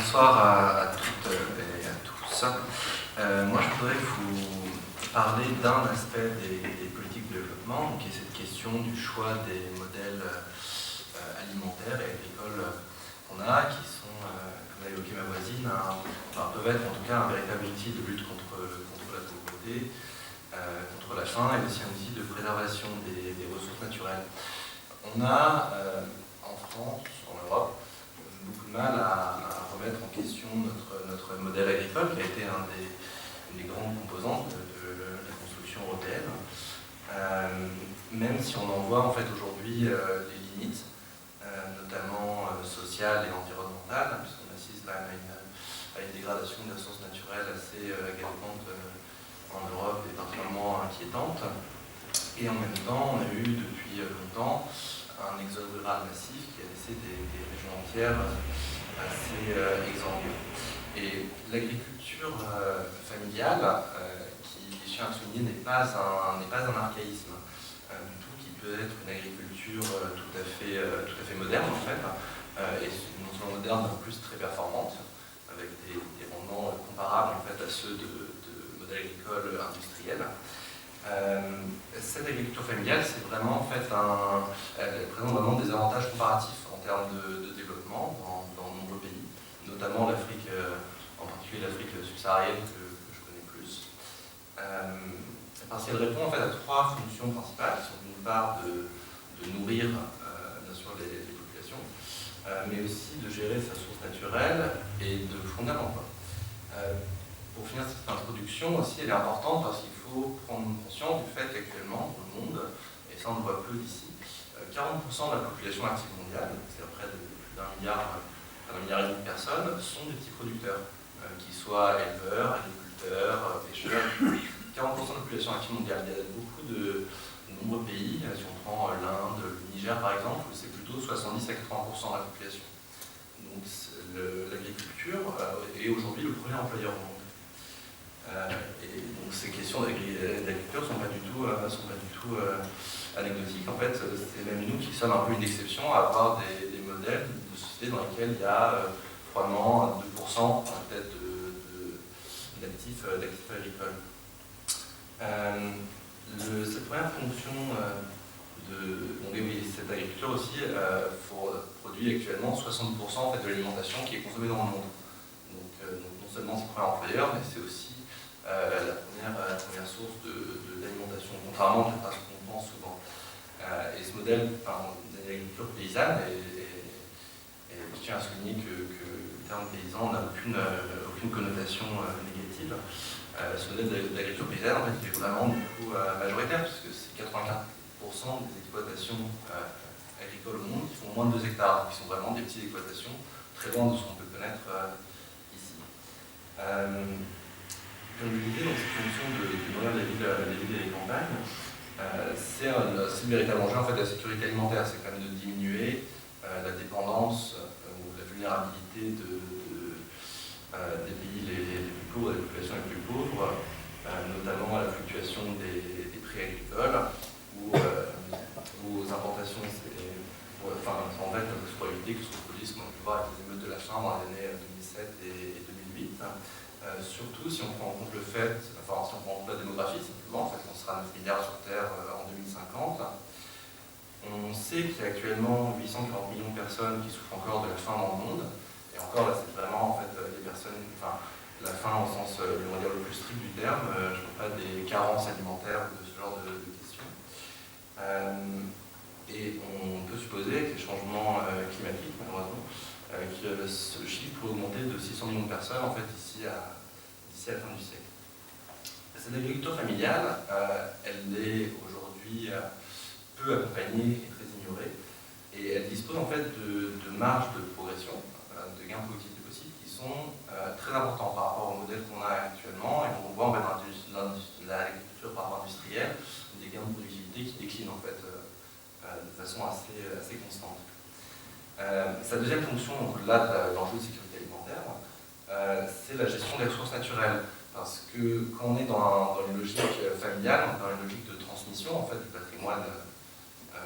Bonsoir à toutes et à tous. Moi, je voudrais vous parler d'un aspect des politiques de développement, qui est cette question du choix des modèles alimentaires et agricoles qu'on a, qui sont, comme l'a évoqué ma voisine, peuvent être en tout cas un véritable outil de lutte contre la pauvreté, contre la faim, et aussi un outil de préservation des ressources naturelles. On a en France, en Europe, beaucoup de mal à remettre en question notre modèle agricole, qui a été une des grandes composantes de la construction européenne, même si on en voit en fait aujourd'hui les limites, notamment sociales et environnementales, puisqu'on assiste quand même à une dégradation des ressources naturelles assez galopante en Europe et particulièrement inquiétante. Et en même temps, on a eu depuis longtemps un exode rural massif qui a laissé des régions entières assez exsangues. Et l'agriculture familiale, qui, je tiens à souligner, n'est pas un archaïsme du tout, qui peut être une agriculture tout à fait moderne en fait, et non seulement moderne, mais en plus très performante, avec des rendements comparables en fait à ceux de modèles agricoles industriels. Cette agriculture familiale, c'est vraiment en fait elle présente vraiment des avantages comparatifs en termes de développement dans de nombreux pays, notamment l'Afrique, en particulier l'Afrique subsaharienne que je connais plus, parce qu'elle répond en fait à trois fonctions principales, qui sont d'une part de nourrir bien sûr les populations, mais aussi de gérer sa source naturelle et de fournir l'emploi. Pour finir cette introduction aussi, elle est importante parce qu'il faut prendre conscience du fait qu'actuellement, dans le monde, et ça on le voit peu d'ici, 40% de la population active mondiale, c'est-à-dire près de plus d'un milliard et demi de personnes, sont des petits producteurs, qu'ils soient éleveurs, agriculteurs, pêcheurs. 40% de la population active mondiale. Il y a beaucoup de nombreux pays, si on prend l'Inde, le Niger par exemple, c'est plutôt 70 à 80% de la population. Donc l'agriculture est aujourd'hui le premier employeur au monde. Et donc ces questions d'agriculture ne sont pas du tout anecdotiques. En fait, c'est même nous qui sommes un peu une exception à avoir des modèles de société dans lesquels il y a probablement 2% peut-être d'actifs agricoles. Cette première fonction cette agriculture aussi produit actuellement 60% en fait, de l'alimentation qui est consommée dans le monde. Donc non seulement c'est le premier employeur, mais c'est aussi la première source d'alimentation, contrairement à ce qu'on pense souvent. Et ce modèle d'agriculture paysanne, et je tiens à souligner que le terme paysan n'a aucune connotation négative. Ce modèle d'agriculture paysanne, en fait, il est vraiment du coup majoritaire, puisque c'est 84% des exploitations agricoles au monde qui font moins de 2 hectares, qui sont vraiment des petites exploitations, très loin de ce qu'on peut connaître ici. Comme je le disais, donc cette fonction de nourrir les villes et les campagnes, c'est le véritable enjeu en fait, de la sécurité alimentaire, c'est quand même de diminuer la dépendance ou la vulnérabilité des pays les plus pauvres, des populations les plus pauvres, notamment à la fluctuation des prix agricoles ou aux importations. En fait, notre probabilité que ce soit police, comme on peut voir avec les émeutes de la faim dans les années 2007 et 2008. Surtout si on prend en compte si on prend en compte la démographie, simplement, en fait, on sera 9 milliards sur Terre en 2050. On sait qu'il y a actuellement 840 millions de personnes qui souffrent encore de la faim dans le monde. Et encore, là, c'est vraiment en fait, la faim au sens le plus strict du terme. Je ne parle pas des carences alimentaires ou de ce genre de questions. Et on peut supposer que les changements climatiques, malheureusement, que ce chiffre peut augmenter de 600 millions de personnes en fait, d'ici à la fin du siècle. Cette agriculture familiale, elle est aujourd'hui peu accompagnée et très ignorée, et elle dispose en fait de marges de progression, de gains de productivité possibles qui sont très importants par rapport au modèle qu'on a actuellement, et on voit en fait dans l'agriculture par rapport industrielle des gains de productivité qui déclinent en fait de façon assez constante. Sa deuxième fonction, au-delà de l'enjeu de sécurité alimentaire, c'est la gestion des ressources naturelles. Parce que quand on est dans une logique familiale, dans une logique de transmission en fait, du patrimoine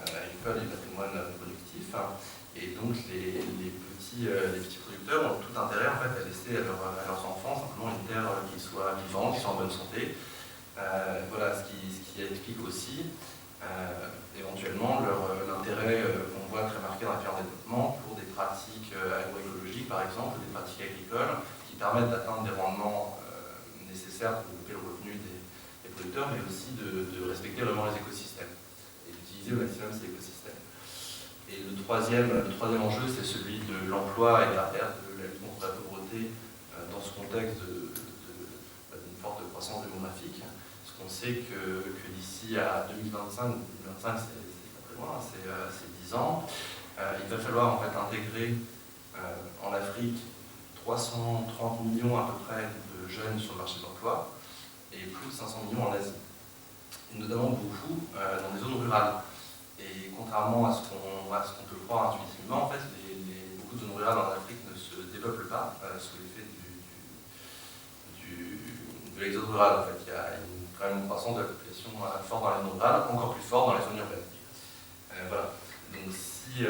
agricole et du patrimoine productif, et donc les petits producteurs agriculteurs ont tout intérêt en fait, à laisser à leurs enfants simplement une terre qui soit vivante, qui soit en bonne santé. Voilà ce qui explique aussi éventuellement l'intérêt qu'on voit très marqué dans les pays en développement pour des pratiques agroécologiques par exemple, des pratiques agricoles qui permettent d'atteindre des rendements nécessaires pour développer le revenu des producteurs, mais aussi de respecter vraiment les écosystèmes et d'utiliser au maximum ces écosystèmes. Et le troisième enjeu, c'est celui de l'emploi et de la lutte contre la pauvreté dans ce contexte d'une forte croissance démographique. Parce qu'on sait que d'ici à 2025 c'est pas très loin, c'est 10 ans, il va falloir en fait intégrer en Afrique 330 millions à peu près de jeunes sur le marché de l'emploi et plus de 500 millions en Asie, et notamment beaucoup dans des zones rurales. Et contrairement à ce qu'on peut croire intuitivement, en fait, beaucoup de zones rurales en Afrique ne se développent pas sous l'effet de l'exode rural. En fait, il y a quand même une croissance de la population forte dans les zones rurales, encore plus forte dans les zones urbaines. Voilà. Donc si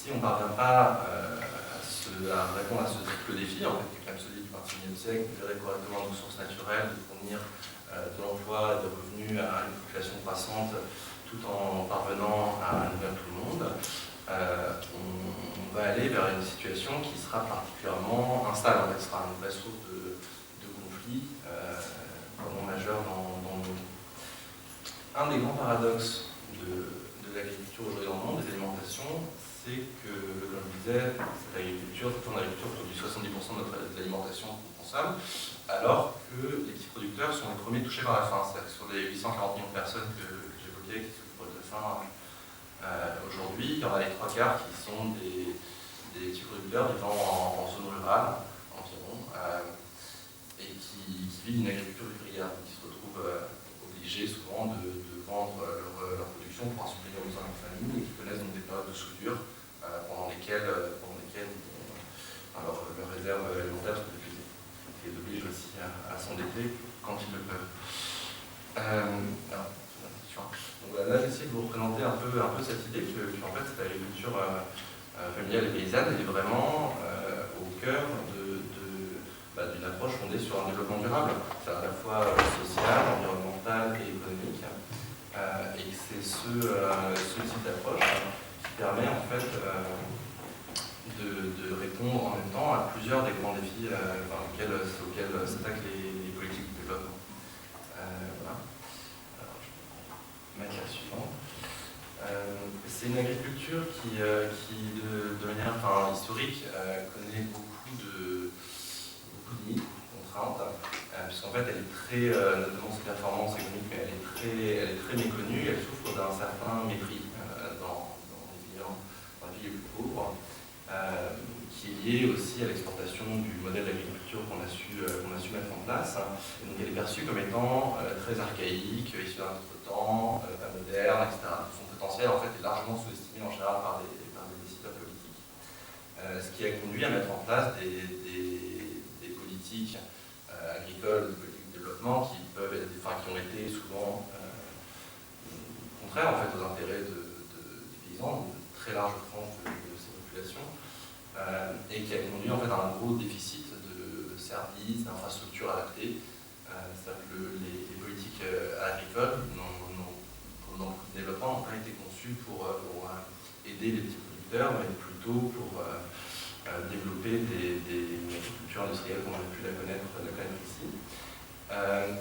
on ne parvient pas à répondre à ce triple défi, en fait, qui est quand même celui du XXIe siècle, de gérer correctement nos ressources naturelles, de fournir de l'emploi et des revenus à une population croissante, tout en parvenant à nourrir tout le monde, on va aller vers une situation qui sera particulièrement instable. En fait, ce sera une vraie source de conflits vraiment majeurs dans le monde. Un des grands paradoxes de l'agriculture aujourd'hui dans le monde, des alimentations, c'est que, comme je disais, cette agriculture produit 70% de notre alimentation qu'on consomme, alors que les petits producteurs sont les premiers touchés par la faim. C'est-à-dire que sur les 840 millions de personnes que j'évoquais qui souffrent de faim aujourd'hui, il y en a les 3/4 qui sont des petits producteurs vivant en zone rurale environ, et qui vivent d'une agriculture ouvrière, qui se retrouvent obligés souvent de vendre leur production pour subvenir aux besoins de leur famille et qui connaissent donc des périodes de soudure pendant lesquelles leurs réserves alimentaires sont épuisées, ce qui les oblige aussi à s'endetter quand ils le peuvent. Donc là, j'essaie de vous représenter un peu cette idée qu'en fait, cette agriculture familiale et paysanne est vraiment au cœur d'une approche fondée sur un développement durable, c'est à la fois social, environnemental et économique, et que c'est ce type d'approche qui permet en fait de répondre en même temps à plusieurs des grands défis auxquels s'attaquent les politiques de développement. Voilà. Alors, je vais mettre la suivante. C'est une agriculture qui de manière historique, connaît beaucoup de limites, contraintes, puisqu'en fait elle est très, notamment ses performances économiques, mais elle est très méconnue, elle souffre d'un certain mépris dans les pays les plus pauvres, qui est lié aussi à l'exportation du modèle d'agriculture qu'on a su mettre en place. Et donc elle est perçue comme étant très archaïque, issue d'un autre temps, pas moderne, etc. Son potentiel en fait est largement sous-estimé en général par des décideurs politiques. Ce qui a conduit à mettre en place des politiques agricoles, des politiques de développement qui ont été souvent contraires en fait aux intérêts des paysans, de très larges franges de ces populations, et qui a conduit en fait à un gros déficit de services, d'infrastructures adaptées. C'est-à-dire que les politiques agricoles dans beaucoup de développement n'ont pas été conçues pour aider les petits producteurs, mais plutôt pour développer une agriculture industrielle comme on a pu la connaître ici.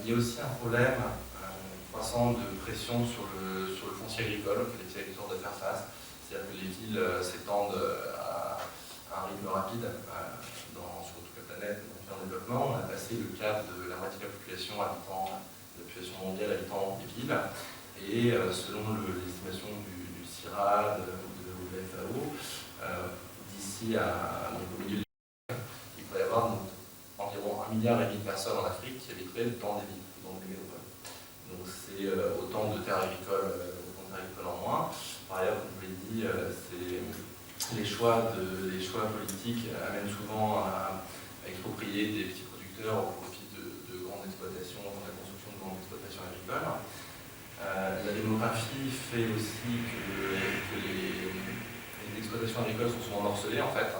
Il y a aussi un problème croissant de pression sur le foncier agricole que les petits agriculteurs doivent faire face. C'est-à-dire que les villes s'étendent à un rythme rapide sur toute la planète en développement. On a passé le cap de la moitié de la population mondiale habitant des villes. Et selon l'estimation du CIRAD ou de la FAO, d'ici au milieu du siècle, il pourrait y avoir environ 1,5 milliard de personnes en Afrique qui habiteraient dans des villes, dans des métropoles. Donc c'est autant de terres agricoles en moins. Par ailleurs, comme je l'ai dit, les choix politiques amènent souvent à exproprier des petits producteurs au profit de grandes exploitations, de la construction de grandes exploitations agricoles. La démographie fait aussi que les exploitations agricoles sont souvent morcelées en fait.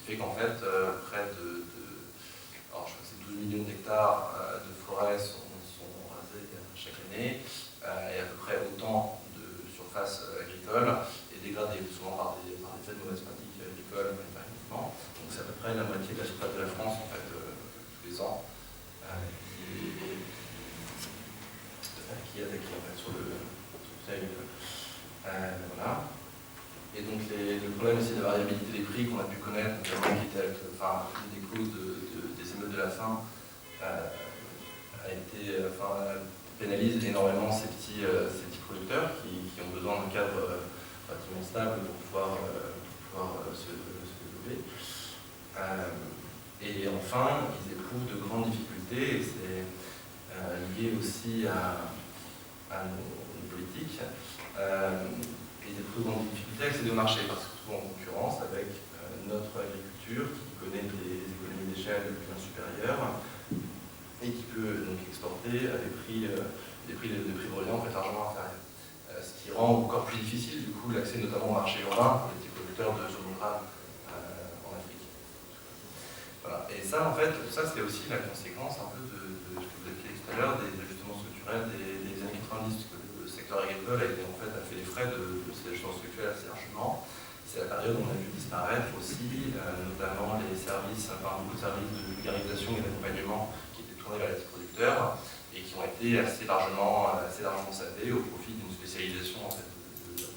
fait qu'en fait, près alors je crois que c'est 12 millions d'hectares de forêt sont rasés chaque année, et à peu près autant de surface agricole est dégradée, souvent par des effets de mauvaises pratiques agricoles, mais pas uniquement. Donc c'est à peu près la moitié de la surface de la France, en fait, tous les ans, qui est attaquée en fait, sur le territoire. Voilà. Et donc le problème aussi de la variabilité des prix qu'on a pu connaître, notamment qui était une des causes des émeutes de la faim, pénalise énormément ces petits producteurs qui ont besoin d'un cadre relativement stable pour pouvoir se développer. Et enfin, ils éprouvent de grandes difficultés, et c'est lié aussi à nos politiques. Ils éprouvent de grandes difficultés à accéder au marché, parce que souvent en concurrence avec notre agriculture qui connaît des économies d'échelle bien supérieures et qui peut donc exporter à des prix bruyants en fait largement inférieurs. Ce qui rend encore plus difficile du coup l'accès notamment au marché urbain pour les petits producteurs de zone rurale en Afrique. Voilà. Et ça en fait, ça c'est aussi la conséquence un peu de ce que vous avez dit tout à l'heure, des ajustements structurels des années 90, parce que le secteur agricole a fait les frais de ces ajustements structurels assez largement. C'est la période où on a vu disparaître aussi notamment beaucoup de services de vulgarisation et d'accompagnement qui étaient tournés vers les petits producteurs et qui ont été assez largement sapés au profit d'une spécialisation en fait, de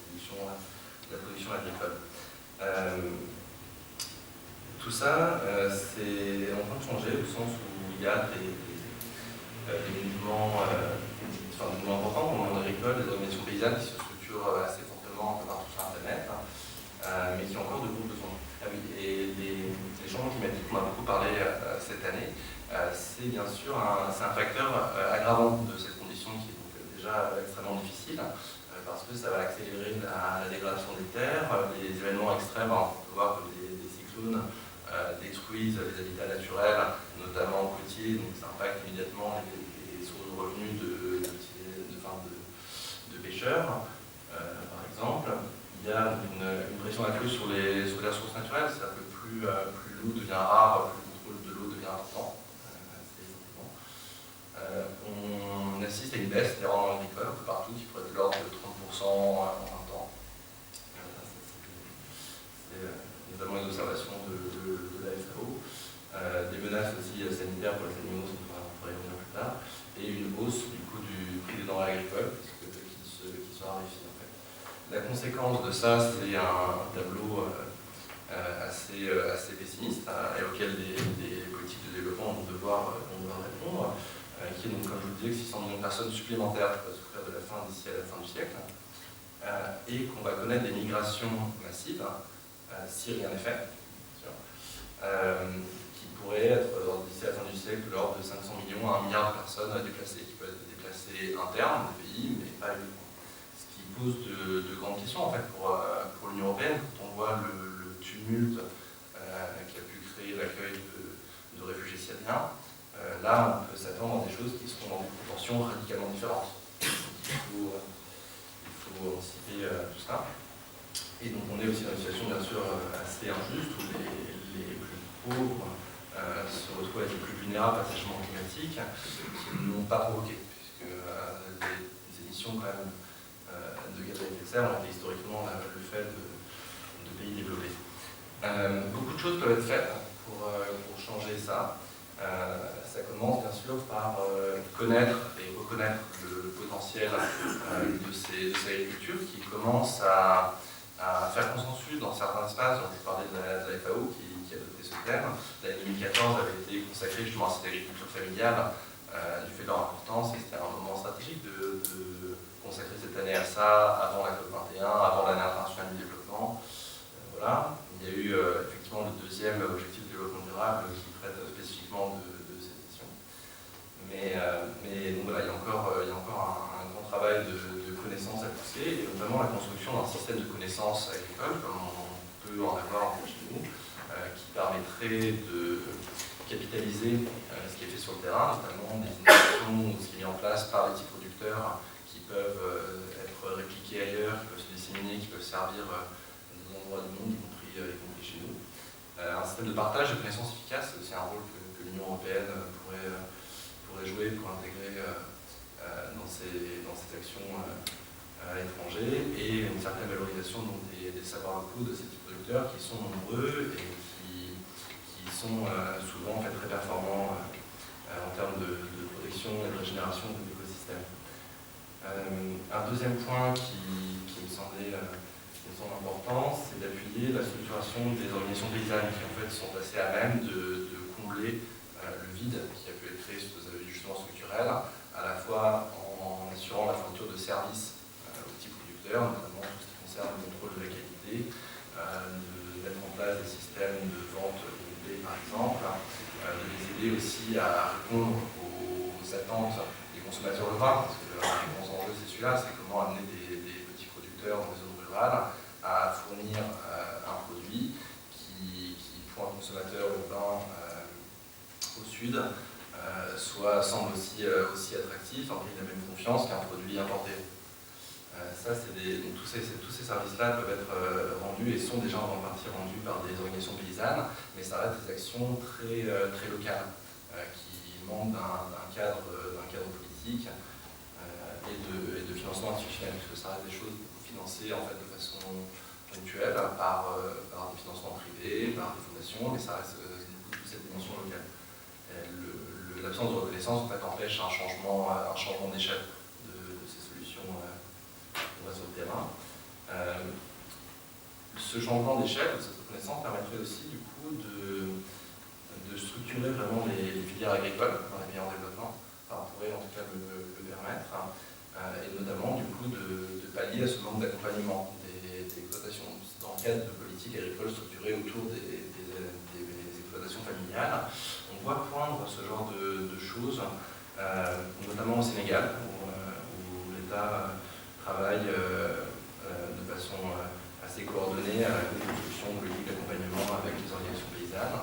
la production agricole. Tout ça, c'est en train de changer au sens où il y a des mouvements importants dans le monde agricole, des organisations paysannes qui se structurent assez fortement un peu partout sur Internet, mais qui ont encore de gros besoins. Et les changements climatiques, on a beaucoup parlé cette année, c'est bien sûr un facteur aggravant de cette condition qui est donc déjà extrêmement difficile, parce que ça va accélérer la dégradation des terres, les événements extrêmes, on peut voir que des cyclones détruisent les habitats naturels, notamment côtiers, donc ça impacte immédiatement les sources de revenus de pêcheurs, par exemple. Il y a une pression accrue sur les ressources naturelles, c'est-à-dire que plus l'eau devient rare, plus le contrôle de l'eau devient important. On assiste à une baisse des rendements agricoles un peu partout, qui pourrait être de l'ordre de 30% en 20 ans. C'est notamment les observations de la FAO. Des menaces aussi sanitaires pour les animaux, on pourrait y revenir plus tard, et une hausse du coût du prix des denrées agricoles, qui se raréfie en fait. La conséquence de ça, c'est un tableau assez pessimiste, et auquel des politiques de développement vont devoir répondre, qui est donc, comme je vous le disais, 600 millions de personnes supplémentaires qui vont souffrir de la faim d'ici à la fin du siècle, et qu'on va connaître des migrations massives, si rien n'est fait, qui pourraient être d'ici à la fin du siècle de l'ordre de 500 millions à 1 milliard de personnes déplacées, qui peuvent être déplacées internes des pays, mais pas uniquement. Ce qui pose de grandes questions en fait, pour l'Union européenne, quand on voit le tumulte qui a pu créer l'accueil de réfugiés syriens. Là, on peut s'attendre à des choses qui seront dans des proportions radicalement différentes. Il faut anticiper tout ça. Et donc on est aussi dans une situation bien sûr assez injuste où les plus pauvres se retrouvent à être les plus vulnérables face au changement climatique, qui n'ont pas provoqué, puisque les émissions quand même de gaz à effet de serre ont été historiquement le fait de pays développés. Beaucoup de choses peuvent être faites pour changer ça. Ça commence bien sûr par connaître et reconnaître le potentiel de ces agricultures qui commencent à faire consensus dans certains espaces. Donc, je parlais de la FAO qui a adopté ce thème. L'année 2014 avait été consacrée justement à cette agriculture familiale du fait de leur importance, et c'était un moment stratégique de consacrer cette année à ça avant la COP21, avant l'année internationale du développement. Voilà. Il y a eu effectivement le deuxième objectif de développement durable qui traite spécifiquement de cette question. Mais donc voilà, il y a encore un grand travail de connaissances à pousser, et notamment la construction d'un système de connaissances agricoles, comme on peut en avoir chez nous, qui permettrait de capitaliser ce qui est fait sur le terrain, notamment des innovations ou ce qui est mis en place par les petits producteurs qui peuvent être répliqués ailleurs, qui peuvent se disséminer, qui peuvent servir dans des endroits du monde, y compris chez nous. Un système de partage de connaissances efficace, c'est aussi un rôle que l'Union européenne pourrait jouer pour intégrer dans ses actions à l'étranger, et une certaine valorisation donc, des savoirs locaux de ces petits producteurs qui sont nombreux et qui sont souvent en fait, très performants en termes de protection et de régénération de l'écosystème. Un deuxième point qui me semble important, c'est d'appuyer la structuration des organisations paysannes qui en fait sont assez à même de combler le vide qui a pu être créé sous des ajustements structurels, à la fois en assurant la fourniture de services aux petits producteurs, notamment tout ce qui concerne le contrôle de la qualité, de mettre en place des systèmes de vente groupée par exemple, de les aider aussi à répondre aux attentes des consommateurs ruraux, parce que le grand enjeu c'est celui-là, c'est comment amener des petits producteurs dans les zones rurales à fournir un produit qui, pour un consommateur urbain au sud, semble aussi attractif, en il a la même confiance qu'un produit importé. Donc tous ces services-là peuvent être rendus et sont déjà en partie rendus par des organisations paysannes, mais ça reste des actions très locales qui demandent d'un cadre politique et de financement institutionnel, puisque ça reste des choses financées en fait, de façon ponctuelle par des financements privés, par des fondations, mais ça reste toute cette dimension locale. L'absence de reconnaissance en fait, empêche un changement d'échelle de ces solutions qu'on voit sur le terrain. Ce changement d'échelle, cette reconnaissance permettrait aussi du coup de structurer vraiment les filières agricoles dans les pays en développement, enfin, on pourrait en tout cas le permettre, et notamment du coup de pallier à ce manque d'accompagnement des exploitations dans le cadre de politiques agricoles structurées autour des exploitations familiales. On voit poindre ce genre de choses, notamment au Sénégal, où l'État travaille de façon assez coordonnée à la construction de politiques d'accompagnement avec les organisations paysannes.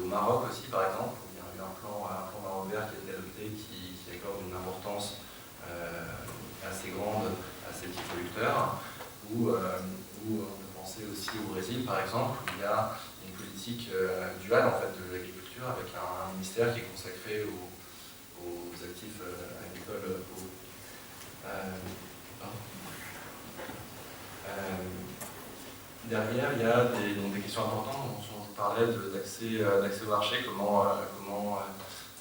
Au Maroc aussi, par exemple, où il y a eu un plan Maroc vert qui a été adopté qui accorde une importance assez grande à ces petits producteurs, où on peut penser aussi au Brésil, par exemple, où il y a une politique duale en fait, de l'agriculture avec un ministère qui est consacré aux actifs agricoles pauvres. Derrière, il y a des questions importantes dont je vous parlais d'accès au marché, comment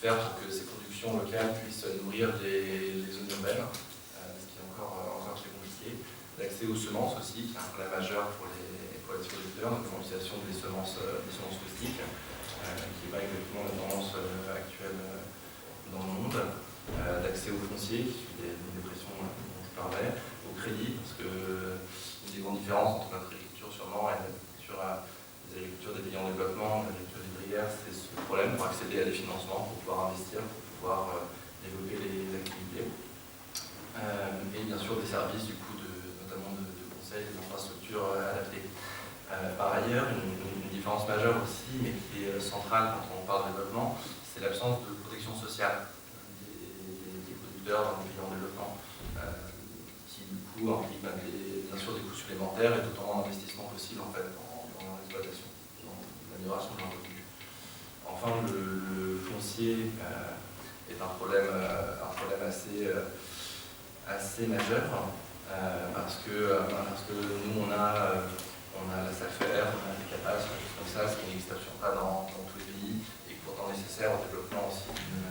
faire pour que ces productions locales puissent nourrir les zones urbaines, ce qui est encore très compliqué. L'accès aux semences aussi, qui est un problème majeur pour les producteurs, notamment l'utilisation des semences rustiques, qui n'est pas exactement la tendance actuelle dans le monde. D'accès aux fonciers, qui suit des dépressions dont je parlais, au crédit, parce que une des grandes différences entre notre agriculture sûrement et l'agriculture des agricultures des pays en développement, l'agriculture vivrière, c'est ce problème pour accéder à des financements, pour pouvoir investir, pour pouvoir développer les activités. Et bien sûr des services du coup notamment de conseils et d'infrastructures adaptées. Par ailleurs, une différence majeure aussi, mais qui est centrale quand on parle de développement, c'est l'absence de protection sociale des producteurs dans les pays en développement, qui du coup implique bien sûr des coûts supplémentaires et d'autant d'investissement possible en fait, dans l'exploitation, dans l'amélioration de leur revenu. Enfin, le foncier est un problème assez majeur, parce que nous on a la SAFER, on a des CAPAS, des choses comme ça, ce qui n'existe absolument pas dans tous les pays, et pourtant nécessaire au développement aussi d'une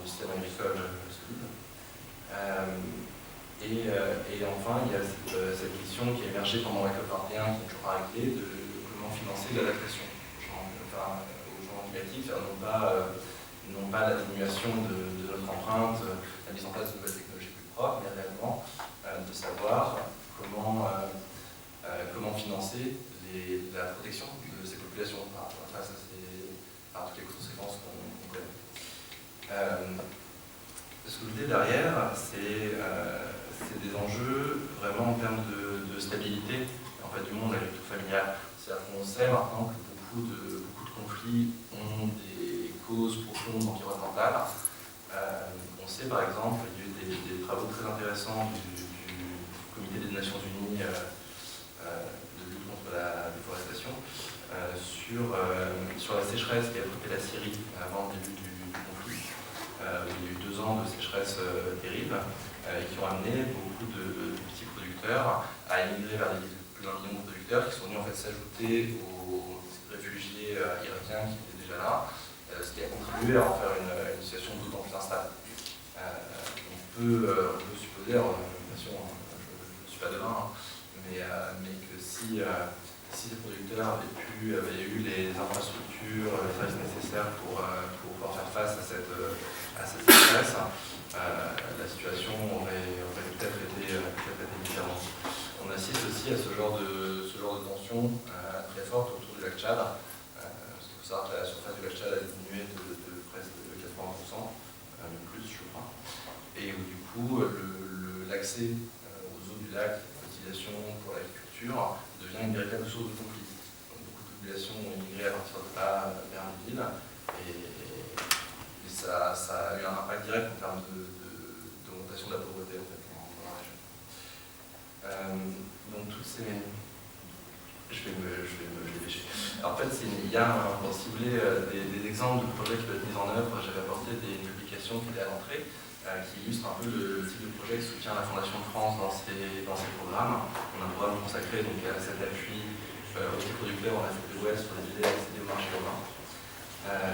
système agricole solide. Et enfin, il y a cette question qui a émergé pendant la COP 21, qui n'est toujours pas réglée, de comment financer l'adaptation au changement climatique, non pas l'atténuation de notre empreinte, la mise en place de nouvelles technologies plus propres, mais réellement de savoir comment financer la protection de ces populations face à toutes les conséquences qu'on connaît. Ce que l'idée derrière, c'est des enjeux vraiment en termes de stabilité en fait, du monde agriculture familiale. C'est-à-dire qu'on sait maintenant que beaucoup de conflits ont des causes profondes environnementales. On sait par exemple, il y a eu des travaux très intéressants du Comité des Nations Unies de lutte contre la déforestation présentation sur la sécheresse qui a frappé la Syrie avant le début du conflit. Il y a eu 2 ans de sécheresse terrible et qui ont amené beaucoup de petits producteurs à émigrer vers plus d'un million de producteurs qui sont venus en fait s'ajouter aux réfugiés irakiens qui étaient déjà là, ce qui a contribué à en faire une situation d'autant plus instable. On peut supposer, alors, bien sûr, je ne suis pas devin, mais que si les producteurs avaient eu les infrastructures, les services nécessaires pour pouvoir faire face à cette sécheresse, la situation aurait peut-être été différente. On assiste aussi à ce genre de tension très forte autour du lac Tchad. Parce qu'il faut savoir que la surface du lac Tchad a diminué de presque 80%, même plus je crois. Et où du coup l'accès aux eaux du lac, l'utilisation pour l'agriculture, devient une véritable source de conflit. Donc, beaucoup de populations ont immigré à partir de là vers les villes. Et ça a eu un impact direct en termes d'augmentation de la pauvreté en fait, dans la région. Donc toutes ces... Je vais me dépêcher. Alors, en fait, il y a, si vous voulez, des exemples de projets qui peuvent être mis en œuvre. J'avais apporté des publications qui étaient à l'entrée, qui illustrent un peu le type de projet qui soutient la Fondation de France dans ses programmes. On a un programme consacré donc, à cet appui aux petits producteurs en Afrique de l'Ouest pour les aider à accéder au marché urbain.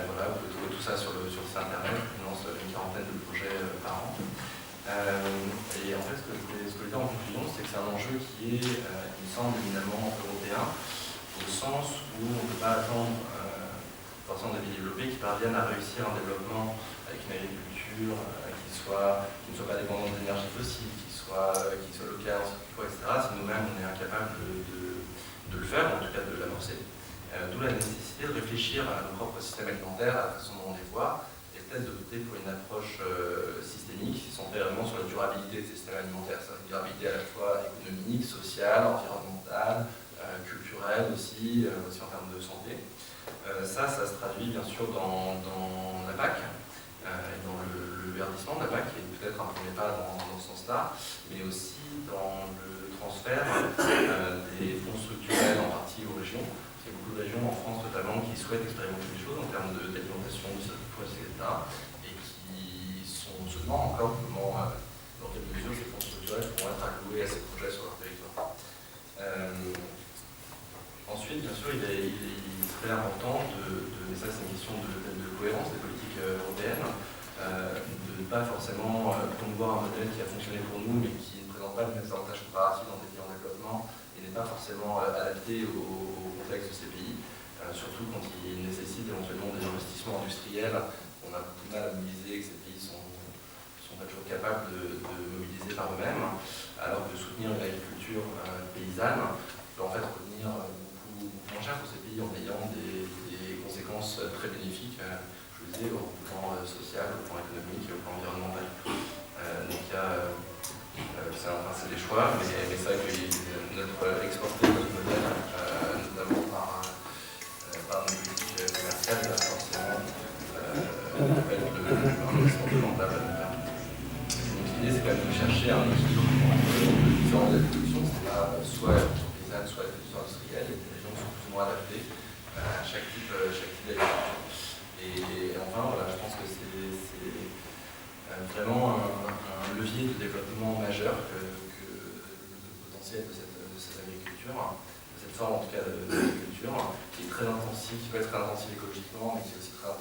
Voilà, vous pouvez trouver tout ça sur le site internet. On lance une quarantaine de projets par an. Et en fait, ce que je voulais dire en conclusion, c'est que c'est un enjeu qui est, il me semble, éminemment européen, au sens où on ne peut pas attendre forcément des pays développés qui parviennent à réussir un développement avec une agriculture qui ne soit pas dépendante d'énergie fossile, qui soit locale, etc. Si nous-mêmes on est incapable de le faire, ou en tout cas de l'amorcer. D'où la nécessité de réfléchir à nos propres systèmes alimentaires, à la façon dont on les voit, et peut-être d'opter pour une approche systémique centrée vraiment sur la durabilité de ces systèmes alimentaires. C'est une durabilité à la fois économique, sociale, environnementale, culturelle aussi en termes de santé. Ça se traduit bien sûr dans la PAC, et dans le verdissement de la PAC, qui est peut-être un premier pas dans ce sens-là, mais aussi dans le transfert des fonds structurels en partie aux régions. Il y a beaucoup de régions en France notamment qui souhaitent expérimenter des choses en termes d'alimentation, de surface, etc. et qui se demandent encore dans quelle mesure ces fonds structurels pourront être alloués à ces projets sur leur territoire. Ensuite, bien sûr, il est très important et ça c'est une question de cohérence des politiques européennes, de ne pas forcément promouvoir un modèle qui a fonctionné pour nous mais qui ne présente pas de mêmes avantages comparatifs dans des pays en développement et n'est pas forcément adapté au contexte de ces pays, surtout quand il nécessite éventuellement des investissements industriels qu'on a beaucoup de mal à mobiliser et que ces pays sont pas toujours capables de mobiliser par eux-mêmes, alors que soutenir une agriculture paysanne peut en fait revenir beaucoup moins cher pour ces pays en ayant des conséquences très bénéfiques, je vous le disais, au plan social, au plan économique et au plan environnemental. Donc il y a c'est des choix, mais c'est vrai que exporter notre modèle, notamment par nos politiques commerciales, va forcément être un export rentable à long terme. Donc l'idée, c'est quand même de chercher un équilibre entre les différents modèles de production, c'est pas soit paysanne, soit industrielle, et des régions qui sont plus ou moins adaptées à chaque type d'agriculture. Et enfin, voilà, je pense que c'est vraiment un levier de développement majeur que le potentiel de cette agriculture, de cette forme en tout cas d'agriculture, qui est très intensive, qui peut être très intensive écologiquement, mais qui est aussi très